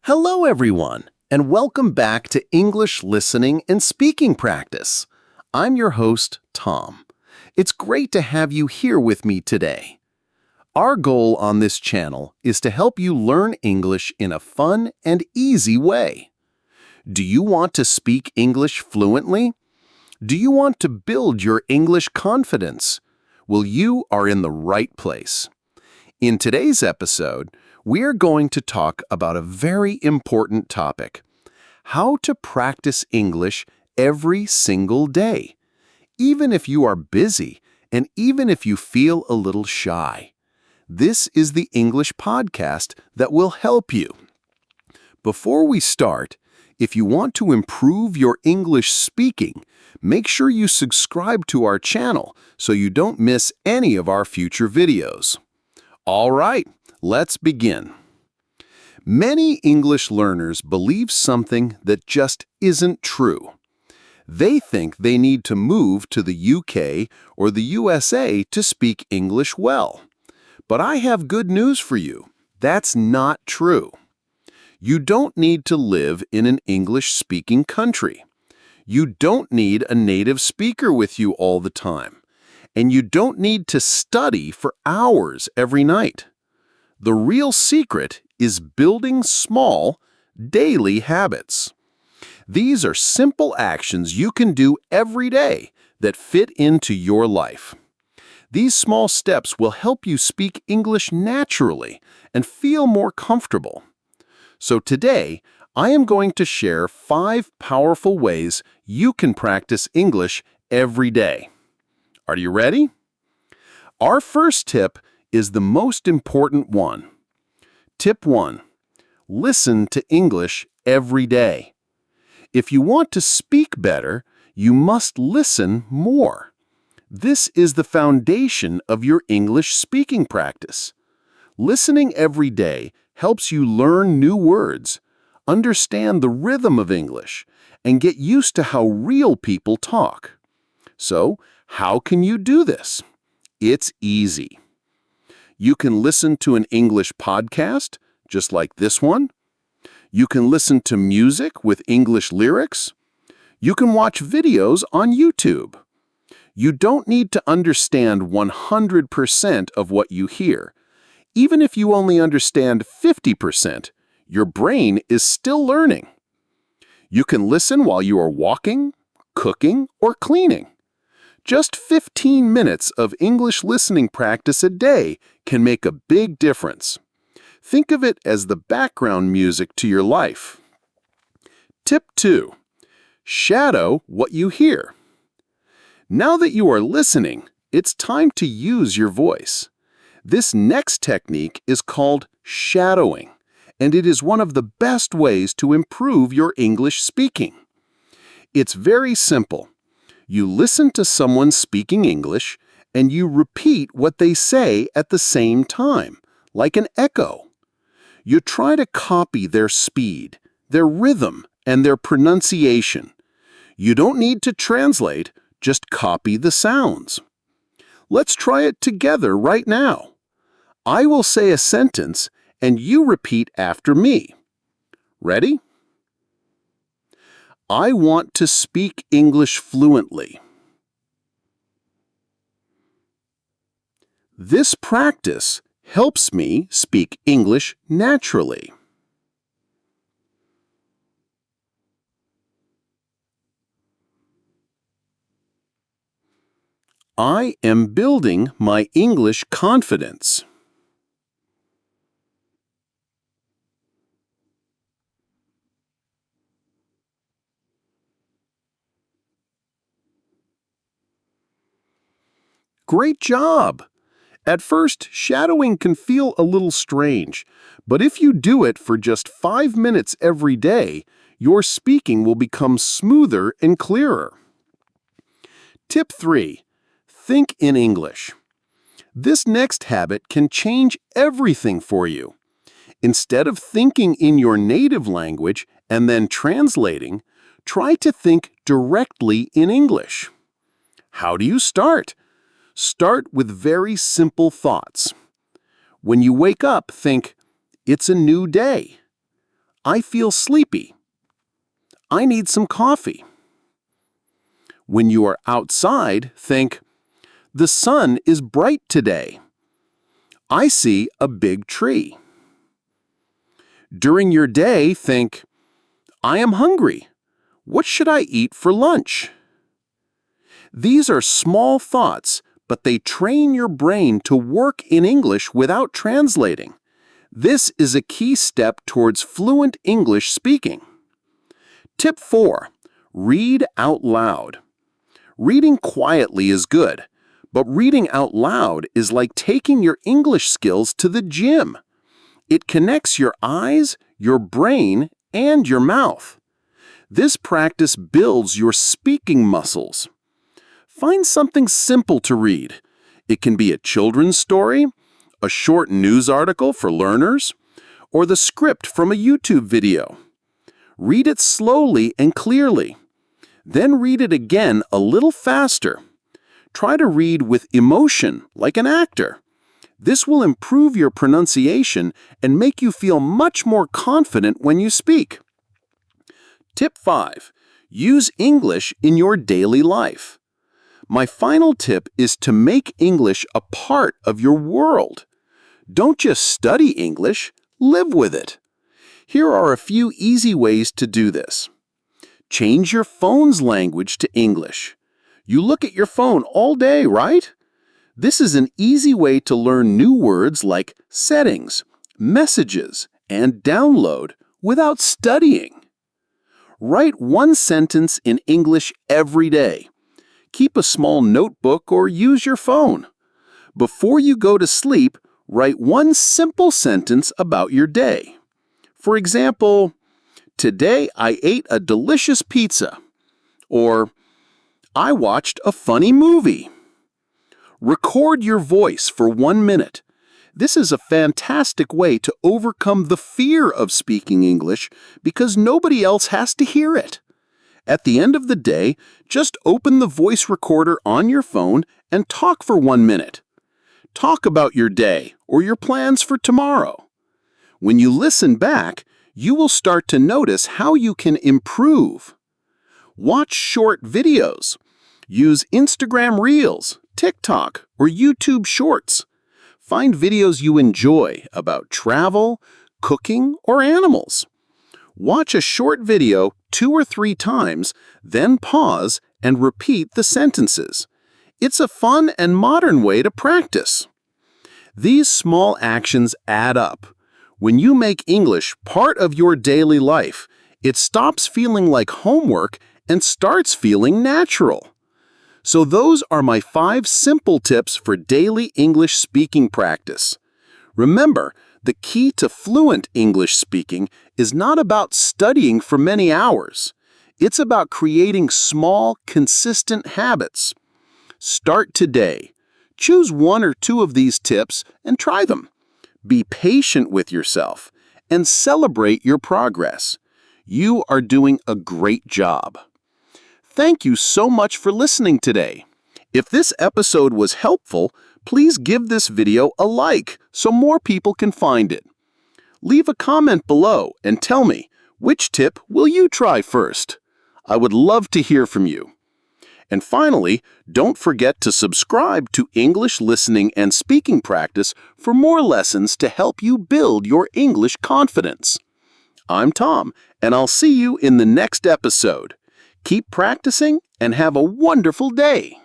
Hello, everyone, and welcome back to English Listening and Speaking Practice. I'm your host, Tom. It's great to have you here with me today. Our goal on this channel is to help you learn English in a fun and easy way. Do you want to speak English fluently? Do you want to build your English confidence? Well, you are in the right place. In today's episode, we're going to talk about a very important topic: how to practice English every single day, even if you are busy and even if you feel a little shy. This is the English podcast that will help you. Before we start, if you want to improve your English speaking, make sure you subscribe to our channel so you don't miss any of our future videos. All right, let's begin. Many English learners believe something that just isn't true. They think they need to move to the UK or the USA to speak English well. But I have good news for you. That's not true. You don't need to live in an English-speaking country. You don't need a native speaker with you all the time. And you don't need to study for hours every night. The real secret is building small, daily habits. These are simple actions you can do every day that fit into your life. These small steps will help you speak English naturally and feel more comfortable. So today, I am going to share 5 powerful ways you can practice English every day. Are you ready? Our first tip is the most important one. Tip 1. Listen to English every day. If you want to speak better, you must listen more. This is the foundation of your English speaking practice. Listening every day helps you learn new words, understand the rhythm of English, and get used to how real people talk. So, how can you do this? It's easy. You can listen to an English podcast, just like this one. You can listen to music with English lyrics. You can watch videos on YouTube. You don't need to understand 100% of what you hear. Even if you only understand 50%, your brain is still learning. You can listen while you are walking, cooking, or cleaning. Just 15 minutes of English listening practice a day can make a big difference. Think of it as the background music to your life. Tip 2. Shadow what you hear. Now that you are listening, it's time to use your voice. This next technique is called shadowing, and it is one of the best ways to improve your English speaking. It's very simple. You listen to someone speaking English, and you repeat what they say at the same time, like an echo. You try to copy their speed, their rhythm, and their pronunciation. You don't need to translate, just copy the sounds. Let's try it together right now. I will say a sentence, and you repeat after me. Ready? I want to speak English fluently. This practice helps me speak English naturally. I am building my English confidence. Great job! At first, shadowing can feel a little strange, but if you do it for just 5 minutes every day, your speaking will become smoother and clearer. Tip 3. Think in English. This next habit can change everything for you. Instead of thinking in your native language and then translating, try to think directly in English. How do you start? Start with very simple thoughts. When you wake up, think, "It's a new day." I feel sleepy. I need some coffee. When you are outside, think, the sun is bright today. I see a big tree. During your day, think, I am hungry. What should I eat for lunch? These are small thoughts, but they train your brain to work in English without translating. This is a key step towards fluent English speaking. Tip 4. Read out loud. Reading quietly is good, but reading out loud is like taking your English skills to the gym. It connects your eyes, your brain, and your mouth. This practice builds your speaking muscles. Find something simple to read. It can be a children's story, a short news article for learners, or the script from a YouTube video. Read it slowly and clearly. Then read it again a little faster. Try to read with emotion, like an actor. This will improve your pronunciation and make you feel much more confident when you speak. Tip 5. Use English in your daily life. My final tip is to make English a part of your world. Don't just study English, live with it. Here are a few easy ways to do this. Change your phone's language to English. You look at your phone all day, right? This is an easy way to learn new words like settings, messages, and download without studying. Write one sentence in English every day. Keep a small notebook or use your phone. Before you go to sleep, write one simple sentence about your day. For example, today I ate a delicious pizza. Or, I watched a funny movie. Record your voice for 1 minute. This is a fantastic way to overcome the fear of speaking English because nobody else has to hear it. At the end of the day, just open the voice recorder on your phone and talk for 1 minute. Talk about your day or your plans for tomorrow. When you listen back, you will start to notice how you can improve. Watch short videos. Use Instagram Reels, TikTok, or YouTube Shorts. Find videos you enjoy about travel, cooking, or animals. Watch a short video 2 or 3 times, then pause and repeat the sentences. It's a fun and modern way to practice. These small actions add up. When you make English part of your daily life, it stops feeling like homework and starts feeling natural. So those are my 5 simple tips for daily English speaking practice. Remember, the key to fluent English speaking is not about studying for many hours. It's about creating small, consistent habits. Start today. Choose 1 or 2 of these tips and try them. Be patient with yourself and celebrate your progress. You are doing a great job. Thank you so much for listening today. If this episode was helpful, please give this video a like so more people can find it. Leave a comment below and tell me, which tip will you try first? I would love to hear from you. And finally, don't forget to subscribe to English Listening and Speaking Practice for more lessons to help you build your English confidence. I'm Tom, and I'll see you in the next episode. Keep practicing and have a wonderful day.